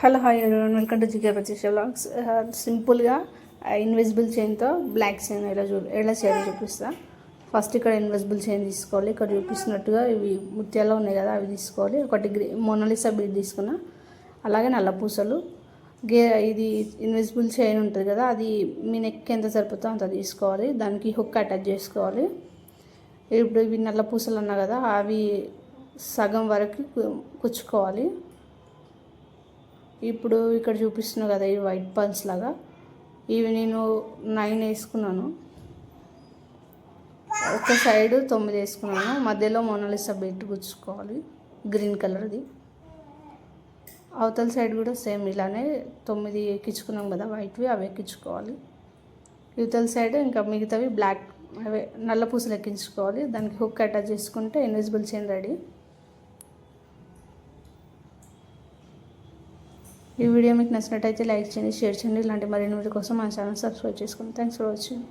Hello hi everyone, welcome to GK ప్రత్యక్ష vlogs. సింపుల్గా invisible చైన్తో block chain ఎలా చేయాలో చూపిస్తా. ఫస్ట్ ఇక్కడ ఇన్విజిబుల్ చైన్ తీసుకోవాలి. ఇక్కడ చూపిస్తున్నట్టుగా ఇవి ముత్యాలు ఉన్నాయి కదా, అవి తీసుకోవాలి. ఒకటి మోనాలిసా బీడ్ తీసుకున్నా, అలాగే నల్ల పూసలు. ఇది ఇన్విజిబుల్ చైన్ ఉంటుంది కదా, అది మీ నెక్ ఎంత సరిపోతుందో అంత తీసుకోవాలి. దానికి హుక్ అటాచ్ చేసుకోవాలి. ఇప్పుడు ఇవి నల్ల పూసలు అన్నా కదా, అవి సగం వరకు కుచ్చుకోవాలి. ఇప్పుడు ఇక్కడ చూపిస్తున్నా కదా, ఈ వైట్ పల్స్ లాగా, ఇవి నేను 9 వేసుకున్నాను. ఒక సైడు 9 వేసుకున్నాను. మధ్యలో మోనాలిసా బీడ్ గుచ్చుకోవాలి, గ్రీన్ కలర్ది. అవతల సైడ్ కూడా సేమ్ ఇలానే 9 ఎక్కించుకున్నాం కదా వైట్వి, అవి ఎక్కించుకోవాలి. ఇవతల సైడ్ ఇంకా మిగతావి బ్లాక్, అవే నల్ల పూసలు ఎక్కించుకోవాలి. దానికి హుక్ అటాచ్ చేసుకుంటే ఇన్విజిబుల్ చైన్ రెడీ. ఈ వీడియో మీకు నచ్చినట్టయితే లైక్ చేయండి, షేర్ చేయండి. ఇలాంటి మరిన్ని వీడియో కోసం మా ఛానల్ సబ్స్క్రైబ్ చేసుకోండి. Thanks for watching.